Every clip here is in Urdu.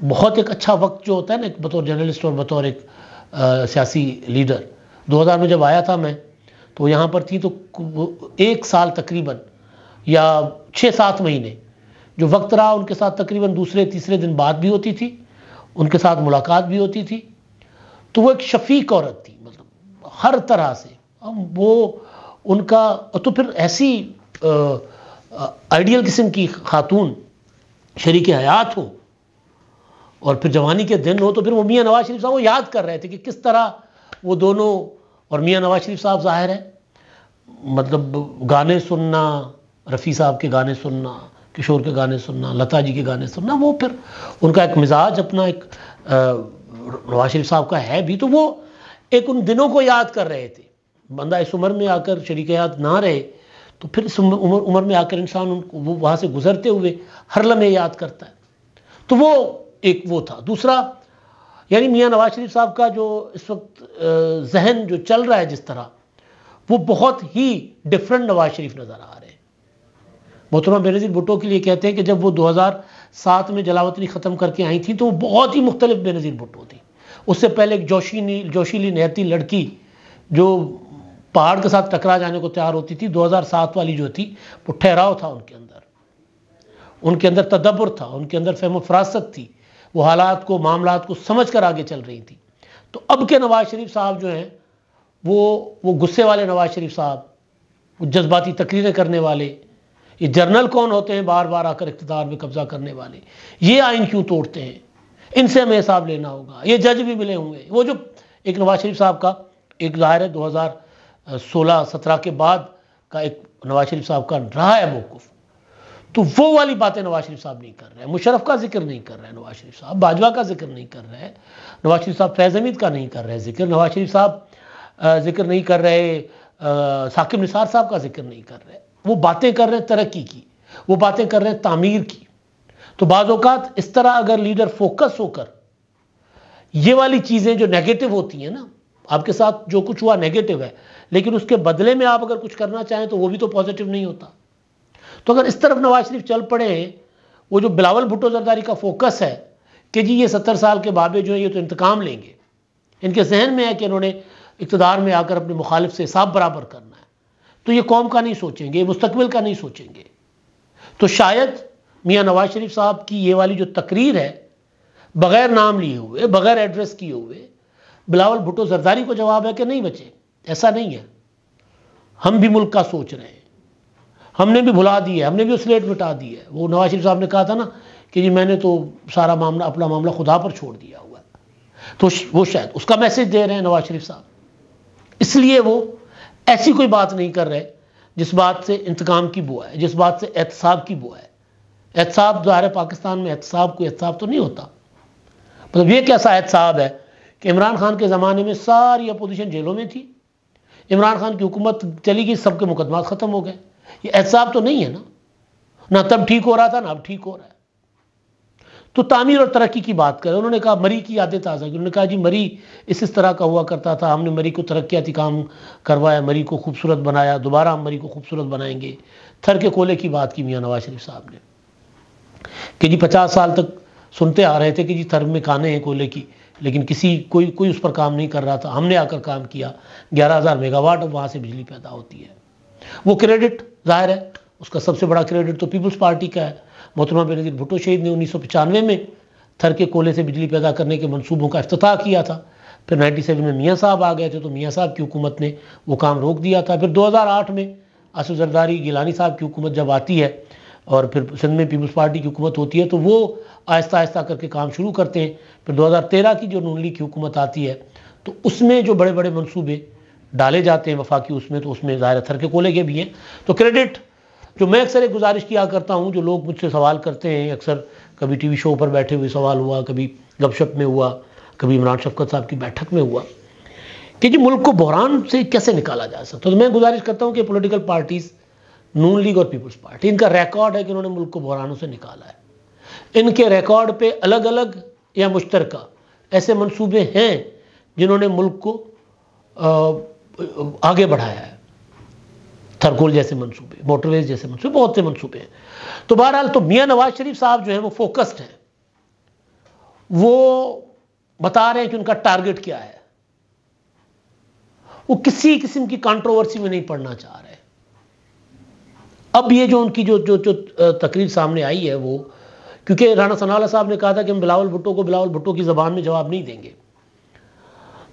بہت ایک اچھا وقت جو ہوتا ہے نا ایک بطور جرنلسٹ اور بطور ایک سیاسی لیڈر، 2000 میں جب آیا تھا میں تو یہاں پر تھی، تو ایک سال تقریباً یا 6-7 مہینے جو وقت رہا ان کے ساتھ تقریباً دوسرے تیسرے دن بات بھی ہوتی تھی، ان کے ساتھ ملاقات بھی ہوتی تھی. تو وہ ایک شفیق عورت تھی، مطلب ہر طرح سے وہ ان کا. تو پھر ایسی آئیڈیل قسم کی خاتون شریک حیات ہو اور پھر جوانی کے دن ہو، تو پھر وہ میاں نواز شریف صاحب وہ یاد کر رہے تھے کہ کس طرح وہ دونوں، اور میاں نواز شریف صاحب ظاہر ہے مطلب گانے سننا، رفیع صاحب کے گانے سننا، کشور کے گانے سننا، لتا جی کے گانے سننا، وہ پھر ان کا ایک مزاج اپنا ایک نواز شریف صاحب کا ہے بھی، تو وہ ایک ان دنوں کو یاد کر رہے تھے. بندہ اس عمر میں آ کر شریک حیات نہ رہے تو پھر اس عمر میں آ کر انسان وہ وہاں سے گزرتے ہوئے ہر لمحے یاد کرتا ہے. تو وہ ایک وہ تھا. دوسرا یعنی میاں نواز شریف صاحب کا جو اس وقت ذہن جو چل رہا ہے جس طرح، وہ بہت ہی ڈیفرنٹ نواز شریف نظر آ رہے ہیں. محترمہ بینظیر بھٹو کے لیے کہتے ہیں کہ جب وہ 2007 میں جلاوطنی ختم کر کے آئی تھیں تو وہ بہت ہی مختلف بینظیر بھٹو تھی. اس سے پہلے ایک جوشیلی نہتی لڑکی جو پہاڑ کے ساتھ ٹکرا جانے کو تیار ہوتی تھی، 2007 والی جو تھی وہ ٹھہراؤ تھا ان کے اندر تدبر تھا، ان کے اندر فہم و فراست تھی، وہ حالات کو معاملات کو سمجھ کر آگے چل رہی تھی. تو اب کے نواز شریف صاحب جو ہیں وہ غصے والے نواز شریف صاحب، وہ جذباتی تقریریں کرنے والے، یہ جرنل کون ہوتے ہیں بار بار آ کر اقتدار میں قبضہ کرنے والے، یہ آئین کیوں توڑتے ہیں، ان سے ہمیں حساب لینا ہوگا. یہ جج بھی ملے ہوئے. وہ جو ایک نواز شریف صاحب کا ایک ظاہر ہے 2016-17 کے بعد کا ایک نواز شریف صاحب کا رہا ہے موقف، تو وہ والی باتیں نواز شریف صاحب نہیں کر رہے ہیں. مشرف کا ذکر نہیں کر رہے ہیں نواز شریف صاحب، باجوہ کا ذکر نہیں کر رہے ہیں نواز شریف صاحب، فیض حمید کا نہیں کر رہے ذکر نواز شریف صاحب، ذکر نہیں کر رہے ثاقب نثار صاحب کا ذکر نہیں کر رہے. وہ باتیں کر رہے ہیں ترقی کی، وہ باتیں کر رہے ہیں تعمیر کی. تو بعض اوقات اس طرح اگر لیڈر فوکس ہو کر یہ والی چیزیں جو نیگیٹو ہوتی ہیں نا، آپ کے ساتھ جو کچھ ہوا نیگیٹو ہے، لیکن اس کے بدلے میں آپ اگر کچھ کرنا چاہیں تو وہ بھی تو پازیٹو نہیں ہوتا. تو اگر اس طرف نواز شریف چل پڑے ہیں، وہ جو بلاول بھٹو زرداری کا فوکس ہے کہ جی یہ 70 سال کے بابے جو ہیں یہ تو انتقام لیں گے، ان کے ذہن میں ہے کہ انہوں نے اقتدار میں آ کر اپنے مخالف سے حساب برابر کرنا ہے، تو یہ قوم کا نہیں سوچیں گے، یہ مستقبل کا نہیں سوچیں گے. تو شاید میاں نواز شریف صاحب کی یہ والی جو تقریر ہے، بغیر نام لیے ہوئے، بغیر ایڈریس کیے ہوئے، بلاول بھٹو زرداری کو جواب ہے کہ نہیں بچے، ایسا نہیں ہے، ہم بھی ملک کا سوچ رہے ہیں، ہم نے بھی بھلا دی ہے، ہم نے بھی اسلیٹ مٹا دی ہے. وہ نواز شریف صاحب نے کہا تھا نا کہ جی میں نے تو سارا معاملہ اپنا معاملہ خدا پر چھوڑ دیا ہوا ہے. تو وہ شاید اس کا میسج دے رہے ہیں نواز شریف صاحب، اس لیے وہ ایسی کوئی بات نہیں کر رہے جس بات سے انتقام کی بو ہے، جس بات سے احتساب کی بو ہے. احتساب ظاہر ہے پاکستان میں احتساب کوئی احتساب تو نہیں ہوتا. مطلب یہ کیسا احتساب ہے کہ عمران خان کے زمانے میں ساری اپوزیشن جیلوں میں تھی، عمران خان کی حکومت چلی گئی، سب کے مقدمات ختم ہو گئے. یہ احتساب تو نہیں ہے نا، نہ تب ٹھیک ہو رہا تھا نہ اب ٹھیک ہو رہا ہے. تو تعمیر اور ترقی کی بات کریں، انہوں نے کہا مری کی یادیں تازہ کی. انہوں نے کہا جی مری اس طرح کا ہوا کرتا تھا، ہم نے مری کو ترقیاتی کام کروایا، مری کو خوبصورت بنایا، دوبارہ ہم مری کو خوبصورت بنائیں گے. تھر کے کولے کی بات کی میاں نواز شریف صاحب نے کہ جی 50 سال تک سنتے آ رہے تھے کہ جی تھر میں کانے ہیں کولے کی، لیکن کوئی اس پر کام نہیں کر رہا تھا. ہم نے آ کر کام کیا، 11,000 میگا واٹ اب وہاں سے بجلی پیدا ہوتی ہے. وہ کریڈٹ ظاہر ہے اس کا سب سے بڑا کریڈٹ تو پیپلز پارٹی کا ہے. محترمہ بینظیر بھٹو شہید نے 1995 میں تھر کے کولے سے بجلی پیدا کرنے کے منصوبوں کا افتتاح کیا تھا. پھر 97 میں میاں صاحب آ گئے تھے تو میاں صاحب کی حکومت نے وہ کام روک دیا تھا. پھر 2008 میں آصف زرداری گیلانی صاحب کی حکومت جب آتی ہے اور پھر سندھ میں پیپلز پارٹی کی حکومت ہوتی ہے تو وہ آہستہ آہستہ کر کے کام شروع کرتے ہیں. پھر 2013 کی جو نون لیگ کی حکومت آتی ہے تو اس میں جو بڑے بڑے منصوبے ڈالے جاتے ہیں وفاقی، اس میں ظاہر تھر کے کولے کے بھی ہیں. تو کریڈٹ جو میں اکثر ایک گزارش کیا کرتا ہوں، جو لوگ مجھ سے سوال کرتے ہیں اکثر، کبھی ٹی وی شو پر بیٹھے ہوئے سوال ہوا، کبھی گپ شپ میں ہوا، کبھی عمران شفقت صاحب کی بیٹھک میں ہوا کہ جی ملک کو بحران سے کیسے نکالا جا سکتا. تو میں گزارش کرتا ہوں کہ پولیٹیکل پارٹیز نون لیگ اور پیپلز پارٹی، ان کا ریکارڈ ہے کہ انہوں نے ملک کو بحرانوں سے نکالا ہے. ان کے ریکارڈ پہ الگ الگ یا مشترکہ ایسے منصوبے ہیں جنہوں نے ملک کو آگے بڑھایا ہے. تھرکول جیسے منصوبے، موٹر ویز جیسے منصوبے، بہت سے منصوبے ہیں. تو بہرحال تو میاں نواز شریف صاحب جو ہیں وہ فوکسڈ ہیں، وہ بتا رہے ہیں کہ ان کا ٹارگٹ کیا ہے. وہ کسی قسم کی کنٹروورسی میں نہیں پڑنا چاہ رہے. اب یہ جو ان کی جو تقریر سامنے آئی ہے وہ، کیونکہ رانا ثناء اللہ صاحب نے کہا تھا کہ ہم بلاول بھٹو کو بلاول بھٹو کی زبان میں جواب نہیں دیں گے،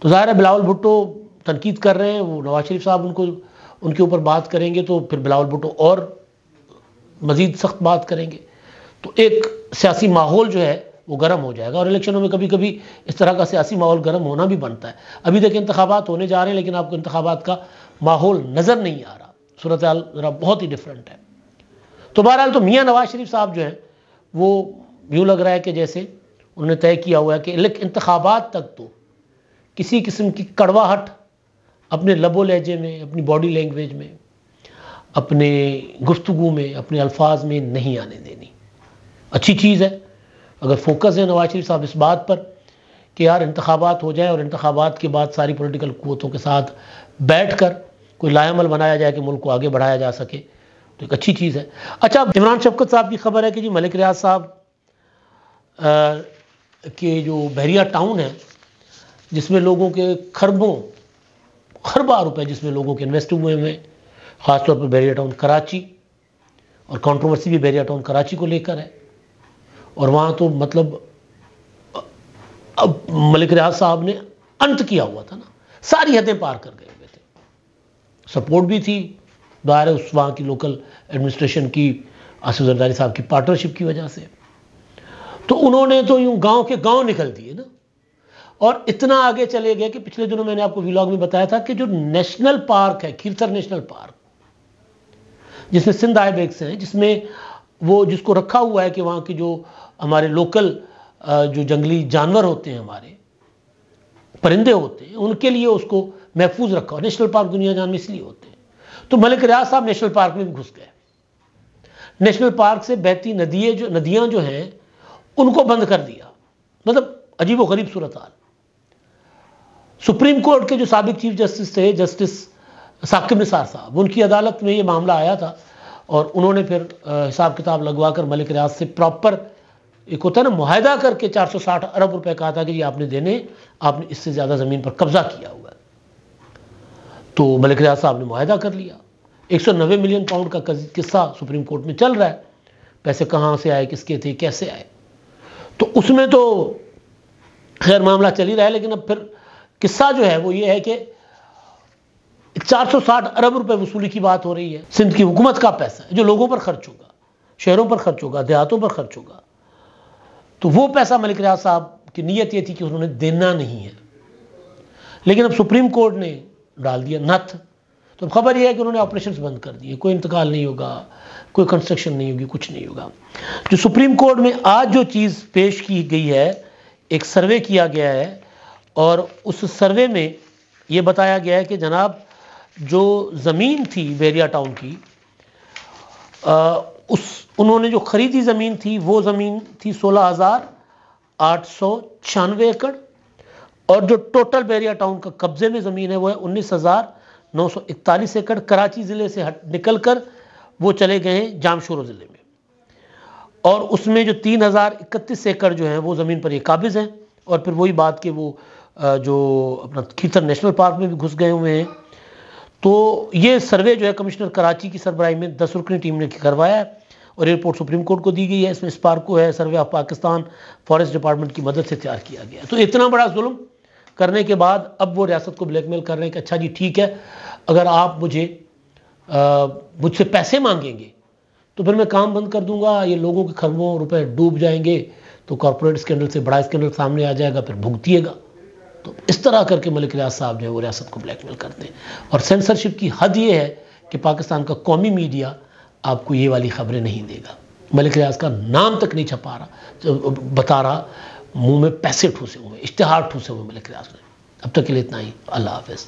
تو ظاہر ہے بلاول بھٹو تنقید کر رہے ہیں، وہ نواز شریف صاحب ان کے اوپر بات کریں گے تو پھر بلاول بھٹو اور مزید سخت بات کریں گے، تو ایک سیاسی ماحول جو ہے وہ گرم ہو جائے گا. اور الیکشنوں میں کبھی کبھی اس طرح کا سیاسی ماحول گرم ہونا بھی بنتا ہے. ابھی دیکھیں انتخابات ہونے جا رہے ہیں لیکن آپ کو انتخابات کا ماحول نظر نہیں آ رہا، صورتحال ذرا بہت ہی ڈیفرنٹ ہے. تو بہرحال تو میاں نواز شریف صاحب جو ہیں وہ یوں لگ رہا ہے کہ جیسے انہوں نے طے کیا ہوا ہے کہ انتخابات تک تو کسی قسم کی کڑواہٹ اپنے لب و لہجے میں، اپنی باڈی لینگویج میں، اپنے گفتگو میں، اپنے الفاظ میں نہیں آنے دینی. اچھی چیز ہے اگر فوکس ہے نواز شریف صاحب اس بات پر کہ یار انتخابات ہو جائیں اور انتخابات کے بعد ساری پولیٹیکل قوتوں کے ساتھ بیٹھ کر کوئی لائے عمل بنایا جائے کہ ملک کو آگے بڑھایا جا سکے، تو ایک اچھی چیز ہے. اچھا، عمران شفقت صاحب کی خبر ہے کہ جی ملک ریاض صاحب کے جو بحریہ ٹاؤن ہے جس میں لوگوں کے خربہ روپے جس میں لوگوں کے انویسٹ ہوئے ہیں، خاص طور پر بحریہ ٹاؤن کراچی، اور کنٹروورسی بھی بحریہ ٹاؤن کراچی کو لے کر ہے. اور وہاں تو مطلب اب ملک ریاض صاحب نے انت کیا ہوا تھا نا، ساری حدیں پار کر گئے ہوئے تھے. سپورٹ بھی تھی ظاہر ہے اس وہاں کی لوکل ایڈمنسٹریشن کی، آصف زرداری صاحب کی پارٹنرشپ کی وجہ سے. تو انہوں نے تو یوں گاؤں کے گاؤں نکل دیے نا، اور اتنا آگے چلے گئے کہ پچھلے دنوں میں نے آپ کو ویلاگ میں بتایا تھا کہ جو نیشنل پارک ہے کھیرتر نیشنل پارک، جس میں سندھ آئی بیکس ہیں، جس میں وہ جس کو رکھا ہوا ہے کہ وہاں کی جو ہمارے لوکل جو جنگلی جانور ہوتے ہیں، ہمارے پرندے ہوتے ہیں، ان کے لیے اس کو محفوظ رکھا ہوا. نیشنل پارک دنیا جان میں اس لیے ہوتے ہیں. تو ملک ریاض صاحب نیشنل پارک میں بھی گھس گئے. نیشنل پارک سے بہتی ندیاں جو ہیں ان کو بند کر دیا. مطلب عجیب و غریب صورتحال. سپریم کورٹ کے جو سابق چیف جسٹس تھے، جسٹس ثاقب نثار صاحب، ان کی عدالت میں یہ معاملہ آیا تھا اور انہوں نے پھر حساب کتاب لگوا کر ملک ریاض سے پراپر ایک ہوتا ہے نا معاہدہ کر کے 460 ارب روپے کہا تھا کہ یہ آپ نے دینے، آپ نے اس سے زیادہ زمین پر قبضہ کیا ہوا ہے. تو ملک ریاض صاحب نے معاہدہ کر لیا. 190 ملین پاؤنڈ کا قصہ سپریم کورٹ میں چل رہا ہے. پیسے کہاں سے آئے، کس کے تھے، کیسے آئے، تو اس میں تو خیر معاملہ چل ہی رہا ہے. لیکن اب پھر قصہ جو ہے وہ یہ ہے کہ 460 ارب روپے وصولی کی بات ہو رہی ہے. سندھ کی حکومت کا پیسہ ہے جو لوگوں پر خرچ ہوگا، شہروں پر خرچ ہوگا، دیہاتوں پر خرچ ہوگا. تو وہ پیسہ ملک ریاض صاحب کی نیت یہ تھی کہ انہوں نے دینا نہیں ہے، لیکن اب سپریم کورٹ نے ڈال دیا نتھ. تو خبر یہ ہے کہ انہوں نے آپریشنز بند کر دیے، کوئی انتقال نہیں ہوگا، کوئی کنسٹرکشن نہیں ہوگی، کچھ نہیں ہوگا. جو سپریم کورٹ میں آج جو چیز پیش کی گئی ہے، ایک سروے کیا گیا ہے اور اس سروے میں یہ بتایا گیا ہے کہ جناب جو زمین تھی بحریہ ٹاؤن کی، انہوں نے جو خریدی زمین تھی وہ زمین تھی 16,896 ایکڑ، اور جو ٹوٹل بحریہ ٹاؤن کا قبضے میں زمین ہے وہ ہے 19,941 ایکڑ. کراچی ضلع سے نکل کر وہ چلے گئے ہیں جامشورو ضلع میں، اور اس میں جو 3,031 ایکڑ جو ہیں وہ زمین پر یہ قابض ہیں. اور پھر وہی بات کہ وہ جو اپنا کھیتر نیشنل پارک میں بھی گھس گئے ہوئے ہیں. تو یہ سروے جو ہے کمشنر کراچی کی سربراہی میں 10 رکنی ٹیم نے کروایا ہے اور یہ رپورٹ سپریم کورٹ کو دی گئی ہے. اس میں اس پارک کو ہے survey of Pakistan forest department کی مدد سے تیار کیا گیا ہے. تو اتنا بڑا ظلم کرنے کے بعد اب وہ ریاست کو بلیک میل کر رہے ہیں کہ اچھا جی ٹھیک ہے، اگر آپ مجھ سے پیسے مانگیں گے تو پھر میں کام بند کر دوں گا، یہ لوگوں کے خربوں روپے ڈوب جائیں گے، تو کارپوریٹ اسکینڈل سے بڑا اسکینڈل سامنے آ جائے گا، پھر بھگتیے گا. تو اس طرح کر کے ملک ریاض صاحب جو ہے وہ ریاست کو بلیک میل کرتے ہیں. اور سینسرشپ کی حد یہ ہے کہ پاکستان کا قومی میڈیا آپ کو یہ والی خبریں نہیں دے گا. ملک ریاض کا نام تک نہیں چھپا رہا، بتا رہا، منہ میں پیسے ٹھوسے ہوئے، اشتہار ٹھوسے ہوئے ملک ریاض نے. اب تک کے لیے اتنا ہی. اللہ حافظ.